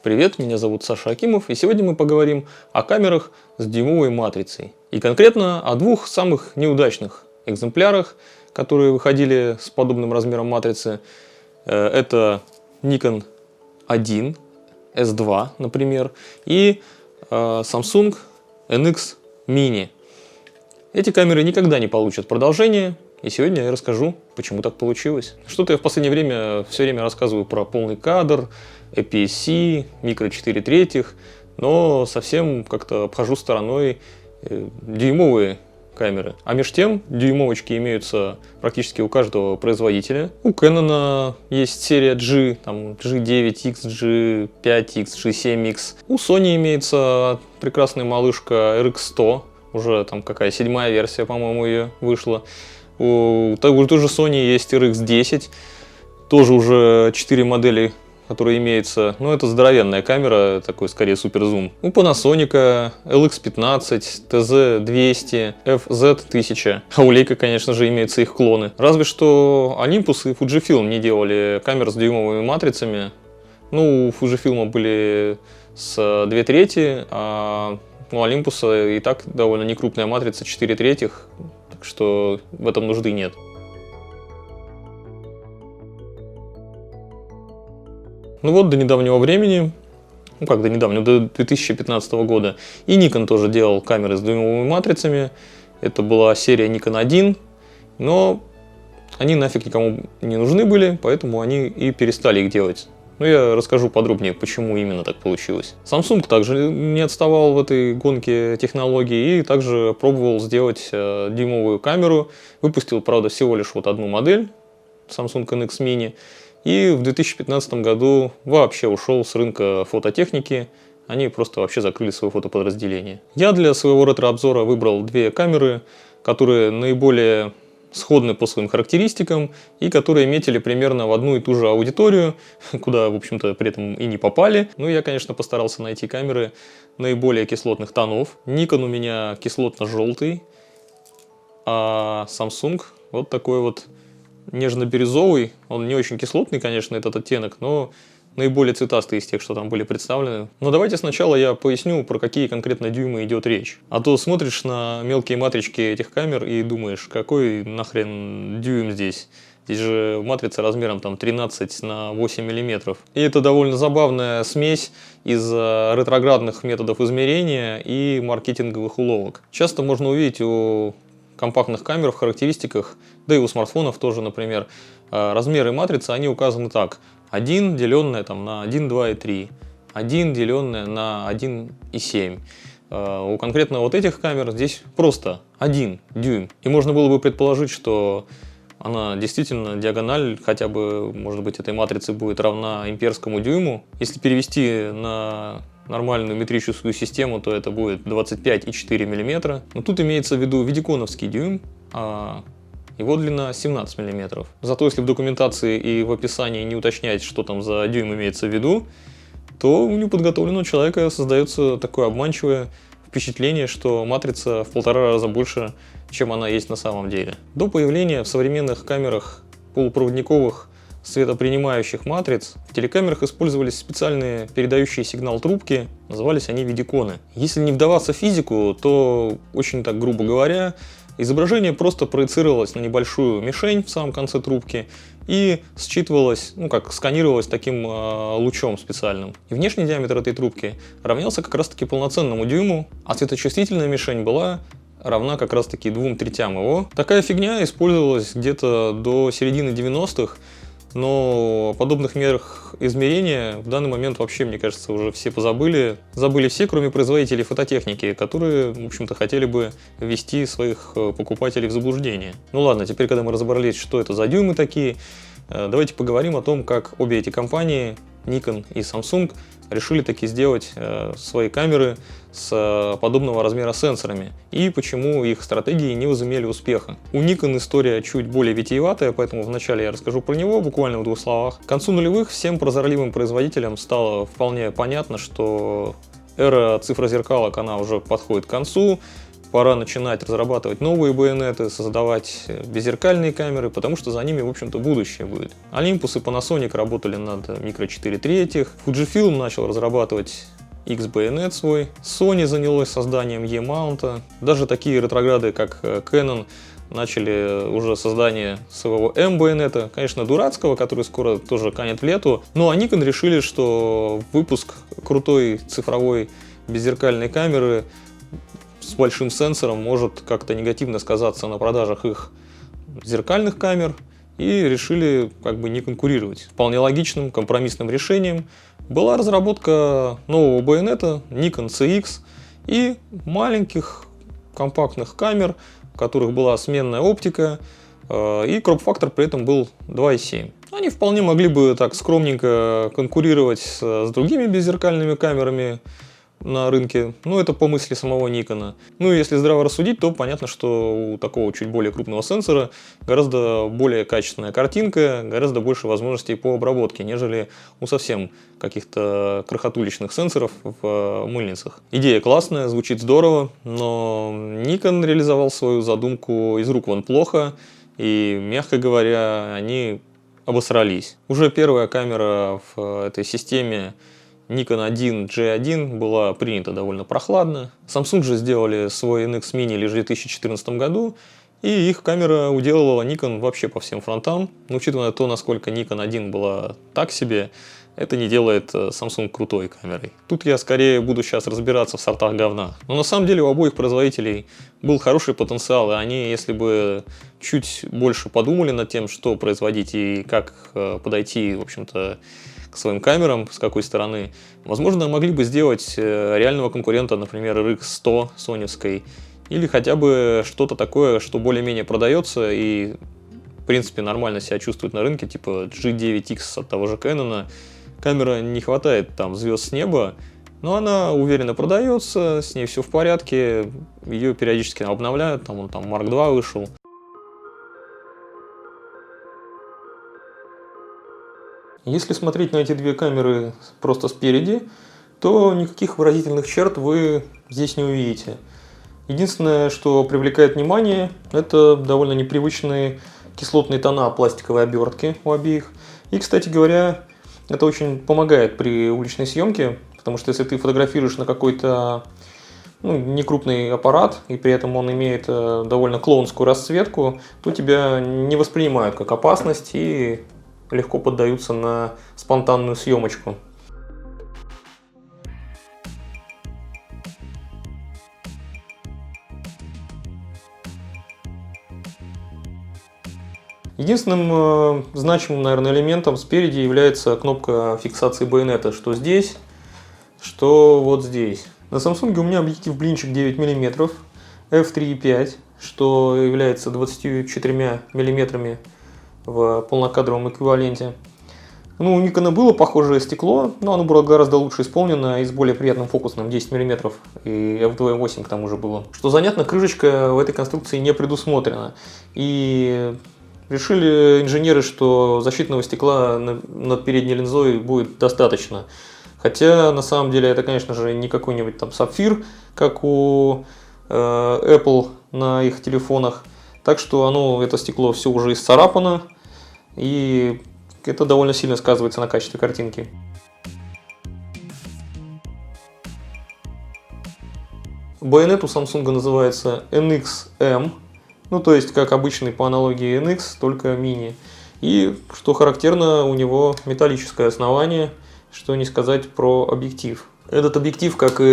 Привет, меня зовут Саша Акимов, и сегодня мы поговорим о камерах с дюймовой матрицей. И конкретно о двух самых неудачных экземплярах, которые выходили с подобным размером матрицы. Это Nikon 1 S2, например, и Samsung NX Mini. Эти камеры никогда не получат продолжение, и сегодня я расскажу, почему так получилось. Что-то я в последнее время все время рассказываю про полный кадр, APS-C, микро 4/3, но совсем как-то обхожу стороной дюймовые камеры. А между тем, дюймовочки имеются практически у каждого производителя. У Canon есть серия G, там G9X, G5X, G7X. У Sony имеется прекрасная малышка RX100, уже там какая, 7-я версия, по-моему, ее вышла. У той же Sony есть RX10, тоже уже 4 модели, которые имеются. Но это здоровенная камера, такой скорее суперзум. У Panasonic LX15, TZ200, FZ1000. А у Leica, конечно же, имеются их клоны. Разве что Olympus и Fujifilm не делали камер с дюймовыми матрицами. Ну, у Fujifilm были с 2/3, а у Olympus и так довольно некрупная матрица 4/3, так что в этом нужды нет. Ну вот, до недавнего времени, ну как до недавнего, до 2015 года, и Nikon тоже делал камеры с дюймовыми матрицами. Это была серия Nikon 1, но они нафиг никому не нужны были, поэтому они и перестали их делать. Но я расскажу подробнее, почему именно так получилось. Samsung также не отставал в этой гонке технологий и также пробовал сделать дюймовую камеру. Выпустил, правда, всего лишь вот одну модель, Samsung NX Mini. И в 2015 году вообще ушел с рынка фототехники. Они просто вообще закрыли свое фотоподразделение. Я для своего ретро-обзора выбрал две камеры, которые наиболее сходны по своим характеристикам и которые метили примерно в одну и ту же аудиторию, куда, в общем-то, при этом и не попали. Ну, я, конечно, постарался найти камеры наиболее кислотных тонов. Nikon у меня кислотно-желтый, а Samsung вот такой вот нежно-бирюзовый. Он не очень кислотный, конечно, этот оттенок, но наиболее цветастый из тех, что там были представлены. Но давайте сначала я поясню, про какие конкретно дюймы идет речь. А то смотришь на мелкие матрички этих камер и думаешь, какой нахрен дюйм здесь? Здесь же матрица размером там 13 на 8 мм. И это довольно забавная смесь из ретроградных методов измерения и маркетинговых уловок. Часто можно увидеть у компактных камер в характеристиках, да и у смартфонов тоже, например, размеры матрицы, они указаны так: 1 деленное там, на 1, 2 и 3, 1 деленное на 1,7. У конкретно вот этих камер здесь просто 1 дюйм. И можно было бы предположить, что она действительно диагональ хотя бы, может быть, этой матрицы будет равна имперскому дюйму. Если перевести на нормальную метрическую систему, то это будет 25,4 мм. Но тут имеется в виду видиконовский дюйм, а его длина 17 мм. Зато если в документации и в описании не уточнять, что там за дюйм имеется в виду, то у неподготовленного человека создается такое обманчивое впечатление, что матрица в 1,5 раза больше, чем она есть на самом деле. До появления в современных камерах полупроводниковых светопринимающих матриц в телекамерах использовались специальные передающие сигнал трубки, назывались они видиконы. Если не вдаваться в физику, то, очень так грубо говоря, изображение просто проецировалось на небольшую мишень в самом конце трубки и считывалось, ну как сканировалось таким лучом специальным. И внешний диаметр этой трубки равнялся как раз таки полноценному дюйму, а светочувствительная мишень была равна как раз таки 2/3 его. Такая фигня использовалась где-то до середины 90-х, но о подобных мерах измерения в данный момент вообще, мне кажется, уже все позабыли. Забыли все, кроме производителей фототехники, которые, в общем-то, хотели бы ввести своих покупателей в заблуждение. Ну ладно, теперь, когда мы разобрались, что это за дюймы такие, давайте поговорим о том, как обе эти компании, Nikon и Samsung, решили таки сделать свои камеры с подобного размера сенсорами и почему их стратегии не возымели успеха. У Nikon история чуть более витиеватая, поэтому вначале я расскажу про него буквально в 2 словах. К концу нулевых всем прозорливым производителям стало вполне понятно, что эра цифрозеркалок, она уже подходит к концу. пора начинать разрабатывать новые байонеты, создавать беззеркальные камеры, потому что за ними, в общем-то, будущее будет. Olympus и Panasonic работали над Micro 4 третьих, Fujifilm начал разрабатывать X-байонет свой, Sony занялась созданием E-маунта, даже такие ретрограды, как Canon, начали уже создание своего M-байонета, конечно, дурацкого, который скоро тоже канет в лету, но Nikon решили, что выпуск крутой цифровой беззеркальной камеры с большим сенсором может как-то негативно сказаться на продажах их зеркальных камер, и решили как бы не конкурировать. Вполне логичным компромиссным решением была разработка нового байонета Nikon CX и маленьких компактных камер, в которых была сменная оптика, и кроп-фактор при этом был 2,7. Они вполне могли бы так скромненько конкурировать с другими беззеркальными камерами на рынке, но это по мысли самого Никона. Ну и если здраво рассудить, то понятно, что у такого чуть более крупного сенсора гораздо более качественная картинка, гораздо больше возможностей по обработке, нежели у совсем каких-то крохотуличных сенсоров в мыльницах. Идея классная, звучит здорово, но Nikon реализовал свою задумку из рук вон плохо, и, мягко говоря, они обосрались. Уже первая камера в этой системе Nikon 1 G1 была принята довольно прохладно. Samsung же сделали свой NX Mini лишь в 2014 году, и их камера уделывала Nikon вообще по всем фронтам. Но учитывая то, насколько Nikon 1 была так себе, это не делает Samsung крутой камерой. Тут я скорее буду сейчас разбираться в сортах говна. Но на самом деле у обоих производителей был хороший потенциал, и они, если бы чуть больше подумали над тем, что производить и как подойти, в общем-то, к своим камерам, с какой стороны, возможно, могли бы сделать реального конкурента, например, RX100 соневской, или хотя бы что-то такое, что более-менее продается и, в принципе, нормально себя чувствует на рынке, типа G9X от того же Canon. Камера не хватает там звезд с неба, но она уверенно продается, с ней все в порядке, ее периодически обновляют, там Mark II вышел. Если смотреть на эти две камеры просто спереди, то никаких выразительных черт вы здесь не увидите. Единственное, что привлекает внимание, это довольно непривычные кислотные тона пластиковой обертки у обеих. И, кстати говоря, это очень помогает при уличной съемке, потому что если ты фотографируешь на какой-то некрупный аппарат, и при этом он имеет довольно клоунскую расцветку, то тебя не воспринимают как опасность и легко поддаются на спонтанную съемочку. Единственным значимым, наверное, элементом спереди является кнопка фиксации байонета, что здесь, что вот здесь. На Samsung у меня объектив блинчик 9 мм, f3.5, что является 24 мм в полнокадровом эквиваленте. У Nikon было похожее стекло, но оно было гораздо лучше исполнено и с более приятным фокусным 10 мм, и f2.8 к тому же было. Что занятно, крышечка в этой конструкции не предусмотрена. И решили инженеры, что защитного стекла над передней линзой будет достаточно. Хотя, на самом деле, это, конечно же, не какой-нибудь там сапфир, как у Apple на их телефонах. Так что это стекло все уже исцарапано, и это довольно сильно сказывается на качестве картинки. Байонет у Samsung называется NX-M, то есть как обычный по аналогии NX, только мини. И, что характерно, у него металлическое основание, что не сказать про объектив. Этот объектив, как и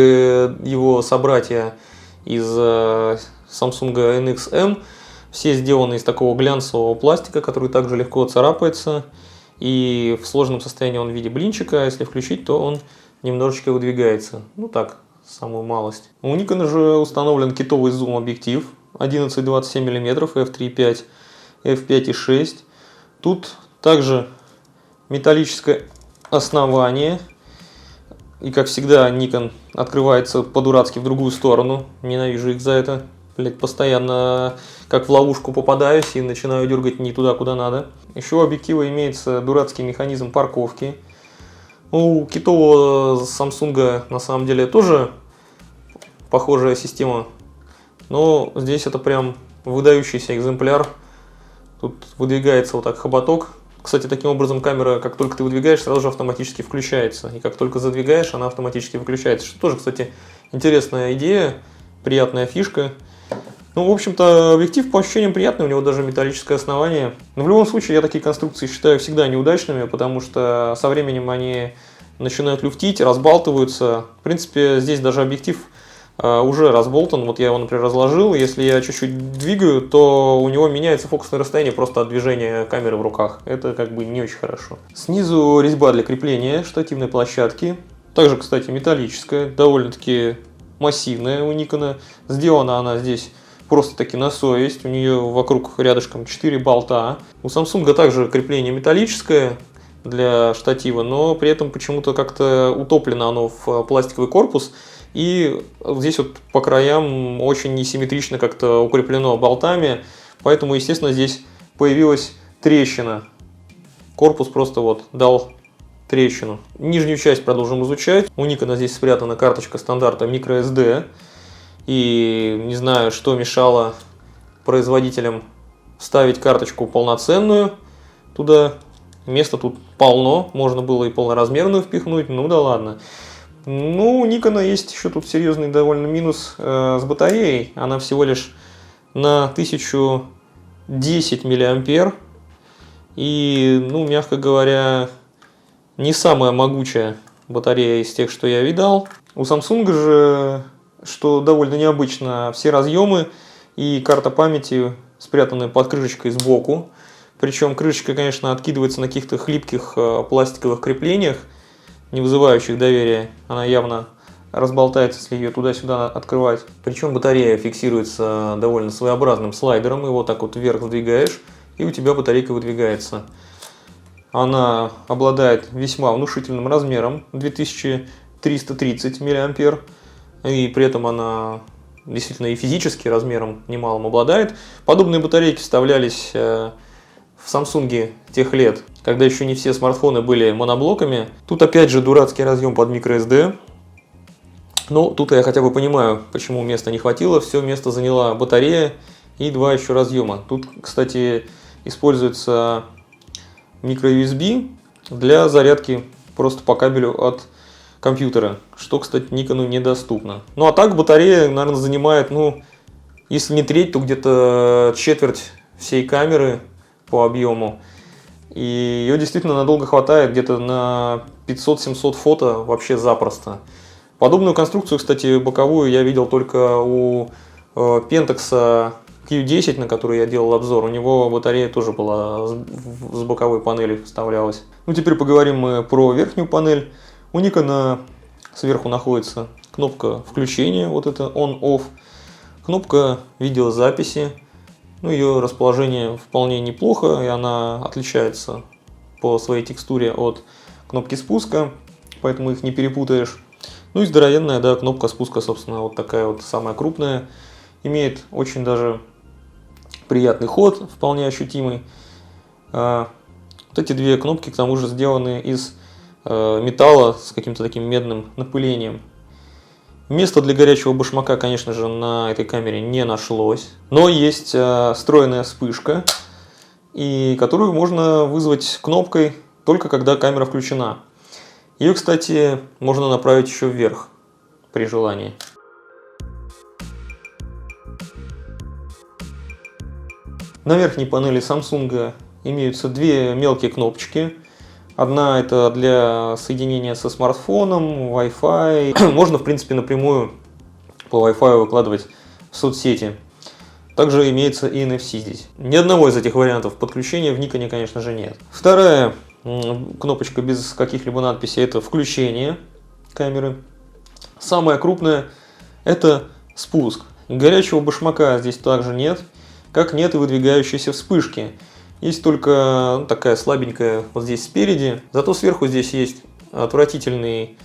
его собратья из Samsung NX-M, все сделаны из такого глянцевого пластика, который также легко царапается. И в сложном состоянии он в виде блинчика, а если включить, то он немножечко выдвигается. Так, самую малость. У Nikon же установлен китовый зум-объектив 11-27 мм, f3.5, f5.6. Тут также металлическое основание. И, как всегда, Nikon открывается по-дурацки в другую сторону. Ненавижу их за это. Постоянно как в ловушку попадаюсь и начинаю дергать не туда, куда надо. Еще у объектива имеется дурацкий механизм парковки. У китового Samsung на самом деле тоже похожая система Но здесь это прям выдающийся экземпляр. Тут выдвигается вот так хоботок. Кстати, таким образом камера, как только ты выдвигаешь, сразу же автоматически включается. И как только задвигаешь, она автоматически выключается. Что тоже, кстати, интересная идея, приятная фишка. Ну, в общем-то, объектив по ощущениям приятный, у него даже металлическое основание. Но в любом случае, я такие конструкции считаю всегда неудачными, потому что со временем они начинают люфтить, разбалтываются. В принципе, здесь даже объектив уже разболтан. Вот я его, например, разложил. Если я чуть-чуть двигаю, то у него меняется фокусное расстояние просто от движения камеры в руках. Это как бы не очень хорошо. Снизу резьба для крепления штативной площадки. Также, кстати, металлическая, довольно-таки массивная у Никона. Сделана она здесь просто-таки на совесть. У нее вокруг рядышком 4 болта. У Samsung также крепление металлическое для штатива, но при этом почему-то как-то утоплено оно в пластиковый корпус. И здесь вот по краям очень несимметрично как-то укреплено болтами. Поэтому, естественно, здесь появилась трещина. Корпус просто вот дал трещину. Нижнюю часть продолжим изучать. У Nikon здесь спрятана карточка стандарта microSD. И не знаю, что мешало производителям вставить карточку полноценную туда. Места тут полно, можно было и полноразмерную впихнуть, ну да ладно. Ну, у Nikon есть еще тут серьезный довольно минус с батареей. Она всего лишь на 1010 мА. И, ну, мягко говоря, не самая могучая батарея из тех, что я видал. У Samsung же, что довольно необычно, все разъемы и карта памяти спрятаны под крышечкой сбоку. Причем крышечка, конечно, откидывается на каких-то хлипких пластиковых креплениях, не вызывающих доверия. Она явно разболтается, если ее туда-сюда открывать. Причем батарея фиксируется довольно своеобразным слайдером. Его так вот вверх сдвигаешь, и у тебя батарейка выдвигается. Она обладает весьма внушительным размером, 2330 мА. И при этом она действительно и физически размером немалым обладает. Подобные батарейки вставлялись в Samsung тех лет, когда еще не все смартфоны были моноблоками. Тут опять же дурацкий разъем под microSD. Но тут я хотя бы понимаю, почему места не хватило. Все место заняла батарея и два еще разъема. Тут, кстати, используется microUSB для зарядки просто по кабелю от компьютера, что, кстати, Nikon недоступно. Ну а так батарея, наверное, занимает, ну, если не треть, то где-то четверть всей камеры по объему. И ее действительно надолго хватает, где-то на 500-700 фото вообще запросто. Подобную конструкцию, кстати, боковую я видел только у Pentax Q10, на который я делал обзор. У него батарея тоже была с боковой панели вставлялась. Ну теперь поговорим мы про верхнюю панель. У Nikon сверху находится кнопка включения, вот это on-off, кнопка видеозаписи. Ну, ее расположение вполне неплохо, и она отличается по своей текстуре от кнопки спуска, поэтому их не перепутаешь. Ну и здоровенная, да, кнопка спуска, собственно, вот такая вот самая крупная. Имеет очень даже приятный ход, вполне ощутимый. Вот эти две кнопки, к тому же, сделаны из металла с каким-то таким медным напылением. Места для горячего башмака, конечно же, на этой камере не нашлось. Но есть встроенная вспышка, и которую можно вызвать кнопкой только когда камера включена. Ее, кстати, можно направить еще вверх при желании. На верхней панели Samsung имеются две мелкие кнопочки. Одна это для соединения со смартфоном, Wi-Fi. Можно, в принципе, напрямую по Wi-Fi выкладывать в соцсети. Также имеется и NFC здесь. Ни одного из этих вариантов подключения в Nikon, конечно же, нет. Вторая кнопочка без каких-либо надписей — это включение камеры. Самая крупная — это спуск. Горячего башмака здесь также нет, как нет и выдвигающейся вспышки. Есть только такая слабенькая вот здесь спереди. Зато сверху здесь есть отвратительный,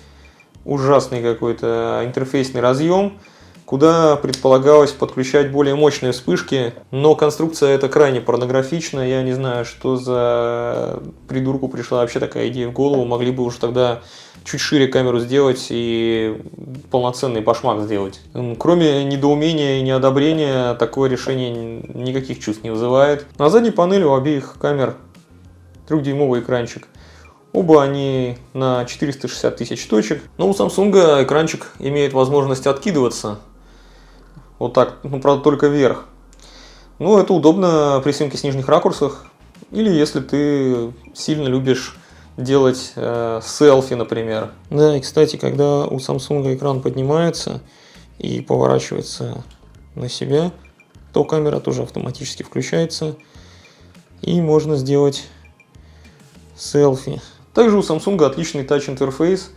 ужасный какой-то интерфейсный разъем. куда предполагалось подключать более мощные вспышки, но конструкция эта крайне порнографична. Я не знаю, что за придурку пришла вообще такая идея в голову. Могли бы уже тогда чуть шире камеру сделать и полноценный башмак сделать. Кроме недоумения и неодобрения, такое решение никаких чувств не вызывает. На задней панели у обеих камер 3-дюймовый экранчик. Оба они на 460 тысяч точек. Но у Samsung экранчик имеет возможность откидываться. Вот так, ну правда только вверх. Ну это удобно при съемке с нижних ракурсов. Или если ты сильно любишь делать селфи, например. Да, и кстати, когда у Samsung экран поднимается и поворачивается на себя, то камера тоже автоматически включается. И можно сделать селфи. Также у Samsung отличный тач-интерфейс.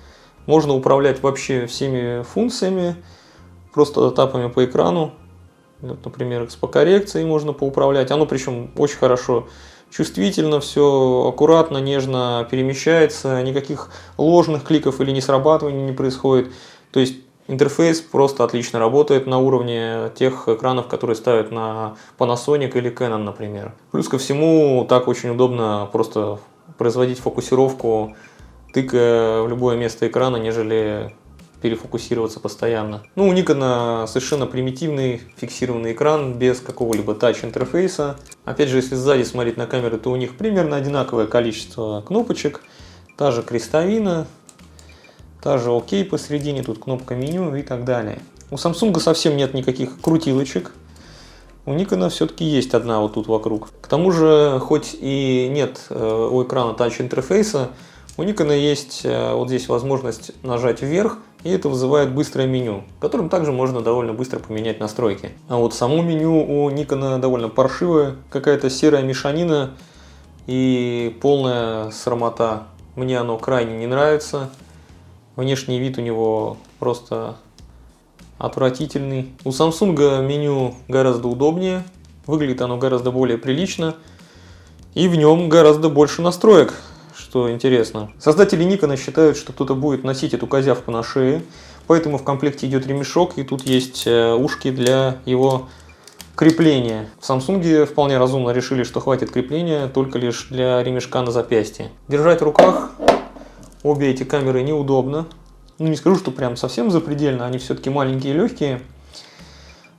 Можно управлять вообще всеми функциями, просто тапами по экрану. Вот, например, экспокоррекцией можно поуправлять. Оно причем очень хорошо чувствительно, все аккуратно, нежно перемещается. Никаких ложных кликов или несрабатываний не происходит. То есть интерфейс просто отлично работает на уровне тех экранов, которые ставят на Panasonic или Canon, например. Плюс ко всему, так очень удобно просто производить фокусировку, тыкая в любое место экрана, нежели перефокусироваться постоянно. Ну, у Nikon совершенно примитивный фиксированный экран, без какого-либо тач-интерфейса. Опять же, если сзади смотреть на камеры, то у них примерно одинаковое количество кнопочек, та же крестовина, та же ОК посередине, тут кнопка меню и так далее. У Samsung совсем нет никаких крутилочек. У Nikon все-таки есть одна вот тут вокруг. К тому же, хоть и нет у экрана тач-интерфейса, у Nikon есть вот здесь возможность нажать вверх, и это вызывает быстрое меню, которым также можно довольно быстро поменять настройки. А вот само меню у Nikon довольно паршивое, какая-то серая мешанина и полная срамота. Мне оно крайне не нравится. Внешний вид у него просто отвратительный. У Samsung меню гораздо удобнее, выглядит оно гораздо более прилично, и в нем гораздо больше настроек, что интересно. Создатели Nikon считают, что кто-то будет носить эту козявку на шее, поэтому в комплекте идет ремешок, и тут есть ушки для его крепления. В Samsung вполне разумно решили, что хватит крепления только лишь для ремешка на запястье. Держать в руках обе эти камеры неудобно. Ну, не скажу, что прям совсем запредельно, они все-таки маленькие и легкие.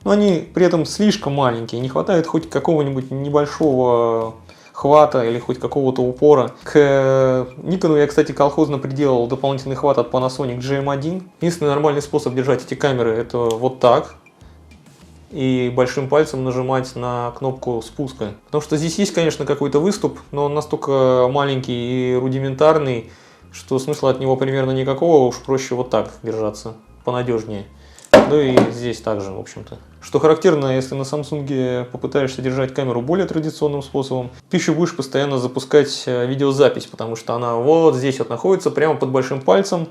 Но они при этом слишком маленькие, не хватает хоть какого-нибудь небольшого хвата или хоть какого-то упора. К Nikon я, кстати, колхозно приделал дополнительный хват от Panasonic GM1. Единственный нормальный способ держать эти камеры — это вот так. И большим пальцем нажимать на кнопку спуска. Потому что здесь есть, конечно, какой-то выступ, но он настолько маленький и рудиментарный, что смысла от него примерно никакого, уж проще вот так держаться, понадежнее. Да и здесь также, в общем-то. Что характерно, если на Samsung попытаешься держать камеру более традиционным способом, ты еще будешь постоянно запускать видеозапись, потому что она вот здесь вот находится, прямо под большим пальцем.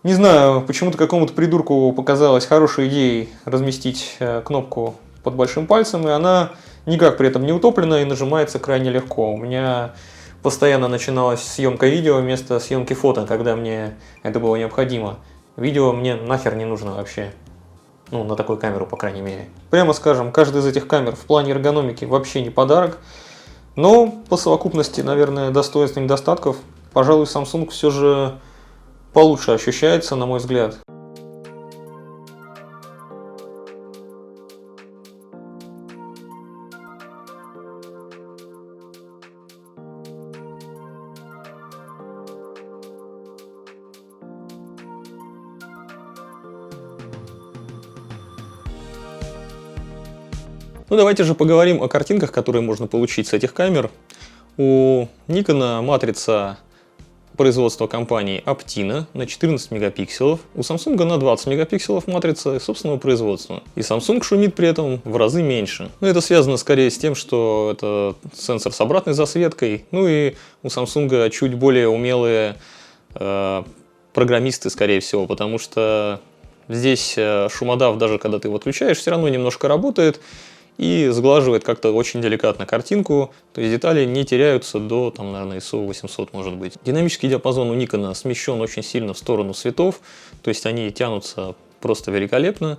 Не знаю, почему-то какому-то придурку показалось хорошей идеей разместить кнопку под большим пальцем, и она никак при этом не утоплена и нажимается крайне легко. У меня постоянно начиналась съемка видео вместо съемки фото, когда мне это было необходимо. Видео мне нахер не нужно вообще. Ну, на такую камеру, по крайней мере. Прямо скажем, каждая из этих камер в плане эргономики вообще не подарок. Но по совокупности, наверное, достоинств и недостатков, пожалуй, Samsung все же получше ощущается, на мой взгляд. Ну, давайте же поговорим о картинках, которые можно получить с этих камер. У Nikon матрица производства компании Optina на 14 мегапикселов, у Samsung на 20 мегапикселов матрица собственного производства. И Samsung шумит при этом в разы меньше. Но это связано скорее с тем, что это сенсор с обратной засветкой. Ну и у Samsung чуть более умелые программисты, скорее всего, потому что здесь шумодав, даже когда ты его отключаешь, все равно немножко работает и сглаживает как-то очень деликатно картинку, то есть детали не теряются до, там, наверное, ISO 800 может быть. Динамический диапазон у Nikon смещен очень сильно в сторону светов, то есть они тянутся просто великолепно,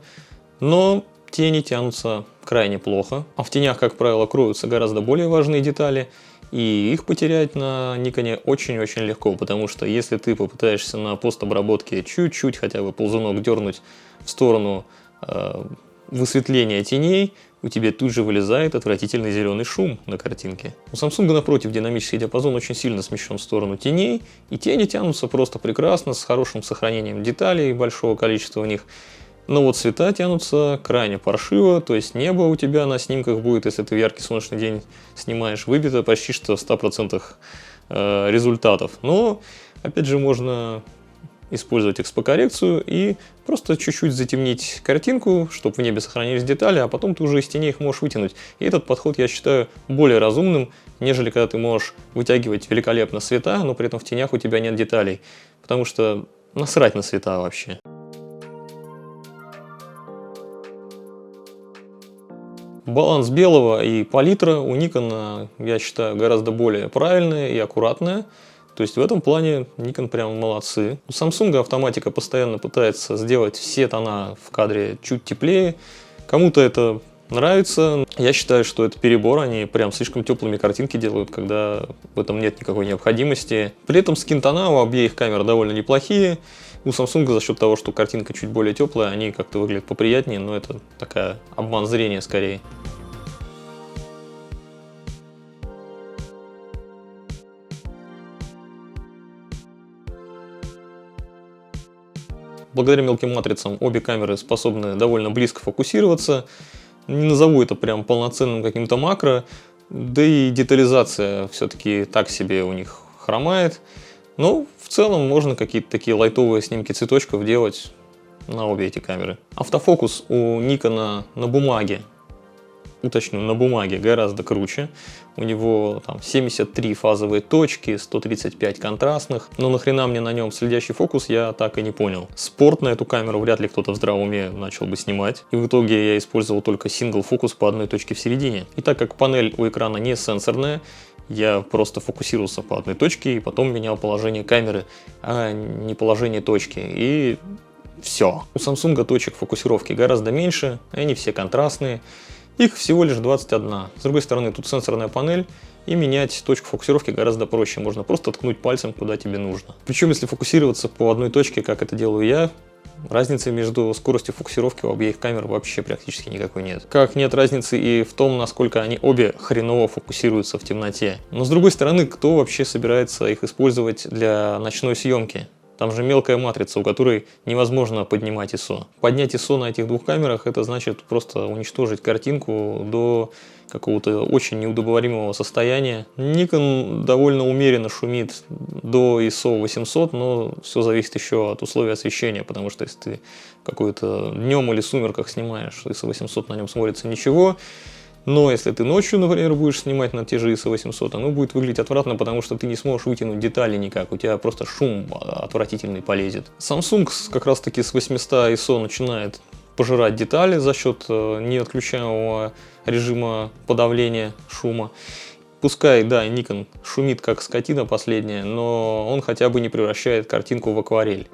но тени тянутся крайне плохо, а в тенях, как правило, кроются гораздо более важные детали, и их потерять на Никоне очень-очень легко, потому что если ты попытаешься на постобработке чуть-чуть хотя бы ползунок дернуть в сторону высветления теней, у тебя тут же вылезает отвратительный зеленый шум на картинке. У Samsung, напротив, динамический диапазон очень сильно смещен в сторону теней, и тени тянутся просто прекрасно, с хорошим сохранением деталей, большого количества в них. Но вот цвета тянутся крайне паршиво, то есть небо у тебя на снимках будет, если ты в яркий солнечный день снимаешь, выбито почти что в 100% результатов. Но, опять же, можно использовать XP-коррекцию и просто чуть-чуть затемнить картинку, чтобы в небе сохранились детали, а потом ты уже из теней их можешь вытянуть. И этот подход я считаю более разумным, нежели когда ты можешь вытягивать великолепно цвета, но при этом в тенях у тебя нет деталей. Потому что насрать на цвета вообще. Баланс белого и палитра у Nikon, я считаю, гораздо более правильная и аккуратная. То есть в этом плане Nikon прям молодцы. У Samsung автоматика постоянно пытается сделать все тона в кадре чуть теплее. Кому-то это нравится. Я считаю, что это перебор. Они прям слишком теплыми картинки делают, когда в этом нет никакой необходимости. При этом скин-тона у обеих камер довольно неплохие. У Samsung за счет того, что картинка чуть более теплая, они как-то выглядят поприятнее, но это такая обман зрения скорее. Благодаря мелким матрицам обе камеры способны довольно близко фокусироваться. Не назову это прям полноценным каким-то макро, да и детализация все-таки так себе у них хромает. Но в целом можно какие-то такие лайтовые снимки цветочков делать на обе эти камеры. Автофокус у Nikon на бумаге, уточню, на бумаге гораздо круче. У него там 73 фазовые точки, 135 контрастных. Но нахрена мне на нем следящий фокус, я так и не понял. Спорт на эту камеру вряд ли кто-то в здравом уме начал бы снимать. И в итоге я использовал только сингл фокус по одной точке в середине. И так как панель у экрана не сенсорная, я просто фокусировался по одной точке и потом менял положение камеры, а не положение точки. И все. У Samsung точек фокусировки гораздо меньше, они все контрастные. Их всего лишь 21. С другой стороны, тут сенсорная панель, и менять точку фокусировки гораздо проще. Можно просто ткнуть пальцем, куда тебе нужно. Причем, если фокусироваться по одной точке, как это делаю я, разницы между скоростью фокусировки у обеих камер вообще практически никакой нет. Как нет разницы и в том, насколько они обе хреново фокусируются в темноте. Но с другой стороны, кто вообще собирается их использовать для ночной съемки? Там же мелкая матрица, у которой невозможно поднимать ISO. Поднять ISO на этих двух камерах, это значит просто уничтожить картинку до какого-то очень неудобоваримого состояния. Nikon довольно умеренно шумит до ISO 800, но все зависит еще от условий освещения, потому что если ты какой-то днем или сумерках снимаешь, ISO 800 на нем смотрится ничего. Но если ты ночью, например, будешь снимать на те же ISO 800, оно будет выглядеть отвратно, потому что ты не сможешь вытянуть детали никак, у тебя просто шум отвратительный полезет. Samsung как раз таки с 800 ISO начинает пожирать детали за счет неотключаемого режима подавления шума. Пускай, да, Nikon шумит как скотина последняя, но он хотя бы не превращает картинку в акварель.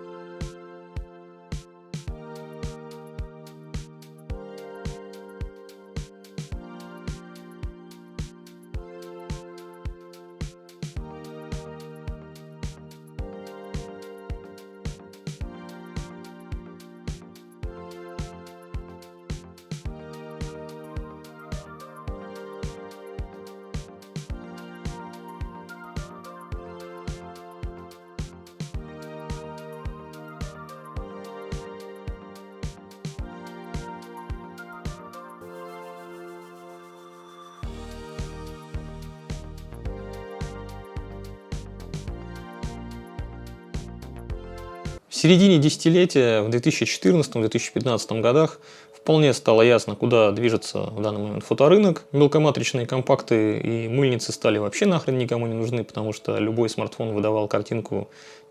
В середине десятилетия, в 2014-2015 годах, вполне стало ясно, куда движется в данный момент фоторынок. Мелкоматричные компакты и мыльницы стали вообще нахрен никому не нужны, потому что любой смартфон выдавал картинку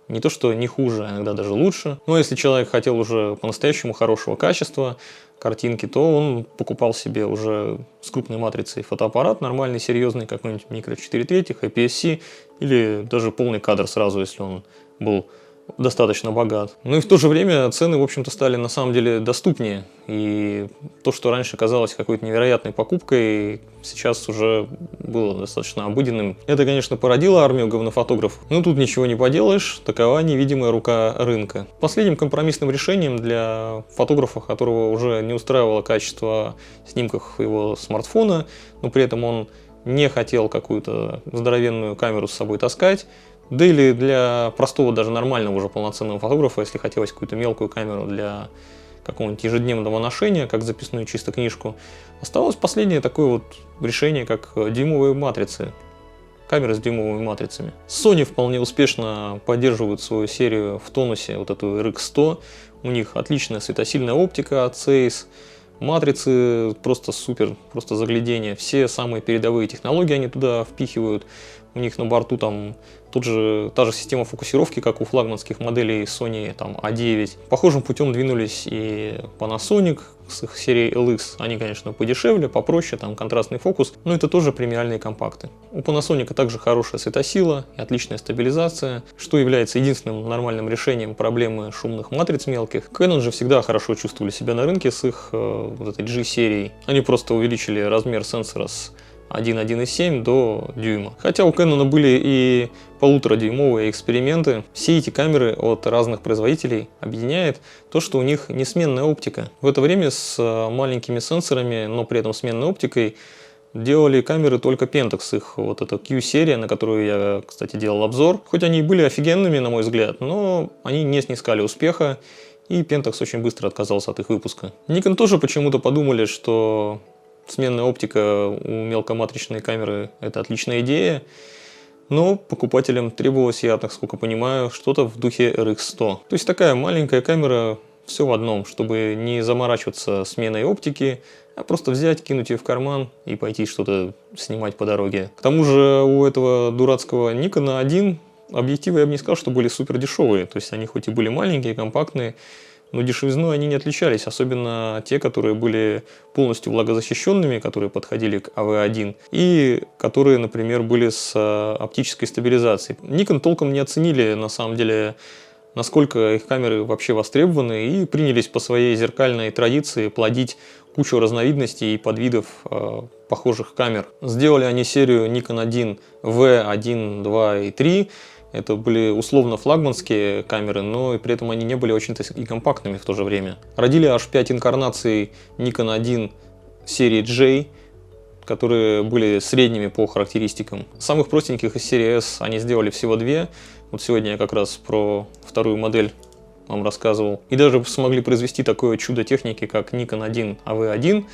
не то что не хуже, а иногда даже лучше. Но если человек хотел уже по-настоящему хорошего качества картинки, то он покупал себе уже с крупной матрицей фотоаппарат, нормальный, серьезный, какой-нибудь микро 4 третьих, APS-C или даже полный кадр сразу, если он был достаточно богат. Ну и в то же время цены, в общем-то, стали на самом деле доступнее. И то, что раньше казалось какой-то невероятной покупкой, сейчас уже было достаточно обыденным. Это, конечно, породило армию говнофотографов, но тут ничего не поделаешь, такова невидимая рука рынка. Последним компромиссным решением для фотографа, которого уже не устраивало качество снимков его смартфона, но при этом он не хотел какую-то здоровенную камеру с собой таскать, да или для простого, даже нормального уже полноценного фотографа, если хотелось какую-то мелкую камеру для какого-нибудь ежедневного ношения, как записную чисто книжку, осталось последнее такое вот решение, как дюймовые матрицы. Камеры с дюймовыми матрицами. Sony вполне успешно поддерживают свою серию в тонусе, вот эту RX100. У них отличная светосильная оптика от Zeiss. Матрицы просто супер, просто заглядение. Все самые передовые технологии они туда впихивают. У них на борту там та же система фокусировки, как у флагманских моделей Sony там, A9. Похожим путем двинулись и Panasonic с их серией LX. Они, конечно, подешевле, попроще, там контрастный фокус, но это тоже премиальные компакты. У Panasonic также хорошая светосила и отличная стабилизация, что является единственным нормальным решением проблемы шумных матриц мелких. Canon же всегда хорошо чувствовали себя на рынке с их вот этой G-серией. Они просто увеличили размер сенсора с 1,7 до дюйма. Хотя у Canon были и полуторадюймовые эксперименты, все эти камеры от разных производителей объединяет то, что у них несменная оптика. В это время с маленькими сенсорами, но при этом сменной оптикой, делали камеры только Pentax, их вот эта Q-серия, на которую я, кстати, делал обзор. Хоть они и были офигенными, на мой взгляд, но они не снискали успеха, и Pentax очень быстро отказался от их выпуска. Nikon тоже почему-то подумали, что сменная оптика у мелкоматричной камеры – это отличная идея, но покупателям требовалось, я так сколько понимаю, что-то в духе RX100. То есть такая маленькая камера, все в одном, чтобы не заморачиваться сменой оптики, а просто взять, кинуть ее в карман и пойти что-то снимать по дороге. К тому же у этого дурацкого Nikon 1 объективы, я бы не сказал, что были супер дешевые. То есть они хоть и были маленькие, компактные, но дешевизной они не отличались, особенно те, которые были полностью влагозащищенными, которые подходили к AV1, и которые, например, были с оптической стабилизацией. Nikon толком не оценили, на самом деле, насколько их камеры вообще востребованы, и принялись по своей зеркальной традиции плодить кучу разновидностей и подвидов похожих камер. Сделали они серию Nikon 1 V1, 2 и 3. Это были условно флагманские камеры, но и при этом они не были очень-то и компактными в то же время. Родили аж 5 инкарнаций Nikon 1 серии J, которые были средними по характеристикам. Самых простеньких из серии S они сделали всего 2. Вот сегодня я как раз про вторую модель вам рассказывал. И даже смогли произвести такое чудо техники, как Nikon 1 AV1,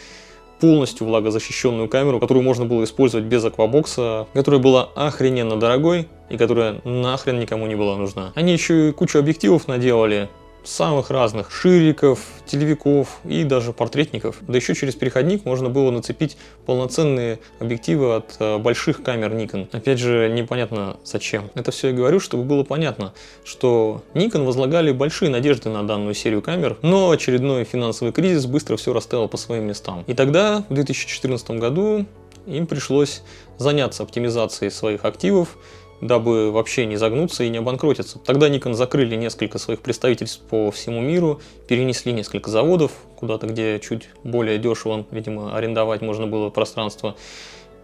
полностью влагозащищенную камеру, которую можно было использовать без аквабокса, которая была охрененно дорогой и которая нахрен никому не была нужна. Они еще и кучу объективов наделали, самых разных, шириков, телевиков и даже портретников. Да еще через переходник можно было нацепить полноценные объективы от больших камер Nikon. Опять же, непонятно зачем. Это все я говорю, чтобы было понятно, что Nikon возлагали большие надежды на данную серию камер, но очередной финансовый кризис быстро все расставил по своим местам. И тогда, в 2014 году, им пришлось заняться оптимизацией своих активов, дабы вообще не загнуться и не обанкротиться. Тогда Nikon закрыли несколько своих представительств по всему миру, перенесли несколько заводов куда-то, где чуть более дешево, видимо, арендовать можно было пространство.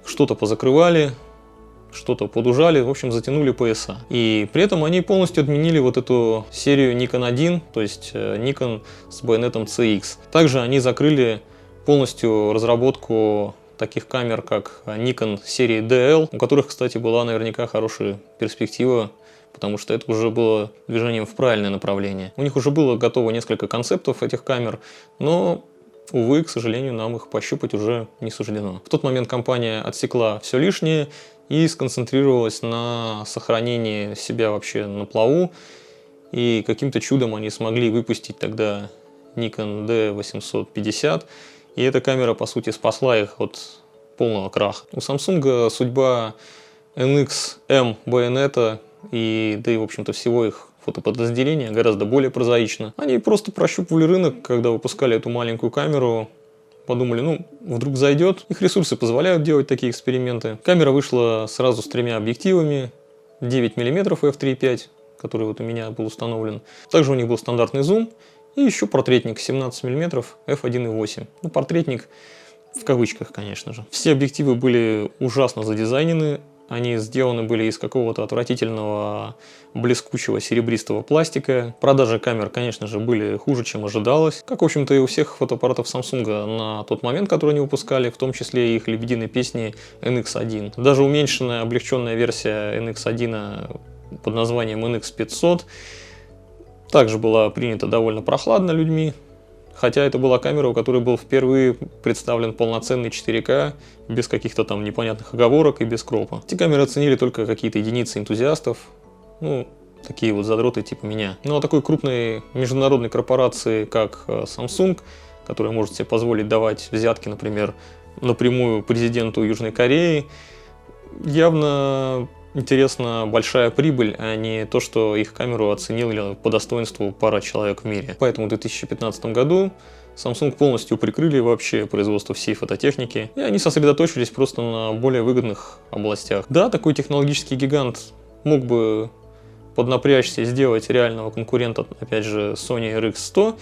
Что-то позакрывали, что-то подужали, в общем, затянули пояса. И при этом они полностью отменили вот эту серию Nikon 1, то есть Nikon с байонетом CX. Также они закрыли полностью разработку таких камер, как Nikon серии DL, у которых, кстати, была наверняка хорошая перспектива, потому что это уже было движением в правильное направление. У них уже было готово несколько концептов этих камер, но, увы, к сожалению, нам их пощупать уже не суждено. В тот момент компания отсекла все лишнее и сконцентрировалась на сохранении себя вообще на плаву, и каким-то чудом они смогли выпустить тогда Nikon D850, и эта камера, по сути, спасла их от полного краха. У Samsung судьба NX-M байонета и, да и, в общем-то, всего их фотоподразделения гораздо более прозаична. Они просто прощупывали рынок, когда выпускали эту маленькую камеру, подумали, ну, вдруг зайдет. Их ресурсы позволяют делать такие эксперименты. Камера вышла сразу с 3 объективами, 9 мм f3.5, который вот у меня был установлен. Также у них был стандартный зум и еще портретник 17 мм f1.8. Ну, портретник в кавычках, конечно же. Все объективы были ужасно задизайнены. Они сделаны были из какого-то отвратительного блескучего серебристого пластика. Продажи камер, конечно же, были хуже, чем ожидалось. Как, в общем-то, и у всех фотоаппаратов Samsung на тот момент, который они выпускали, в том числе и их лебединой песни NX1. Даже уменьшенная, облегченная версия NX1 под названием NX500 также была принята довольно прохладно людьми. Хотя это была камера, у которой был впервые представлен полноценный 4К, без каких-то там непонятных оговорок и без кропа. Эти камеры оценили только какие-то единицы энтузиастов, ну, такие вот задроты типа меня. Ну, а такой крупной международной корпорации, как Samsung, которая может себе позволить давать взятки, например, напрямую президенту Южной Кореи, явно интересна большая прибыль, а не то, что их камеру оценили по достоинству пара человек в мире. Поэтому в 2015 году Samsung полностью прикрыли вообще производство всей фототехники, и они сосредоточились просто на более выгодных областях. Да, такой технологический гигант мог бы поднапрячься и сделать реального конкурента, опять же, Sony RX100,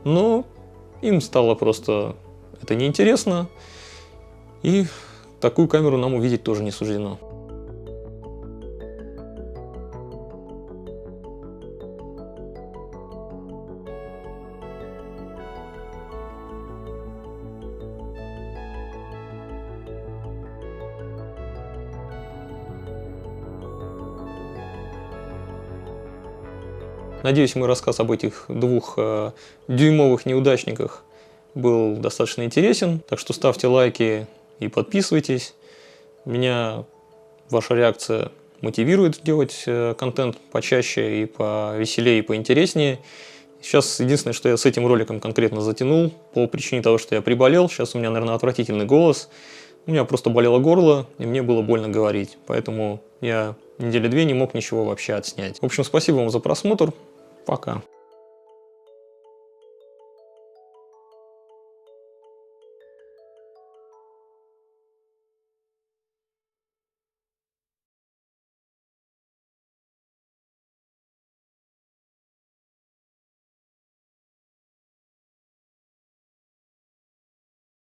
но им стало просто это неинтересно, и такую камеру нам увидеть тоже не суждено. Надеюсь, мой рассказ об этих двух дюймовых неудачниках был достаточно интересен. Так что ставьте лайки и подписывайтесь. Меня ваша реакция мотивирует делать контент почаще и повеселее, и поинтереснее. Сейчас единственное, что я с этим роликом конкретно затянул, по причине того, что я приболел. Сейчас у меня, наверное, отвратительный голос. У меня просто болело горло, и мне было больно говорить. Поэтому я недели две не мог ничего вообще отснять. В общем, спасибо вам за просмотр. Пока.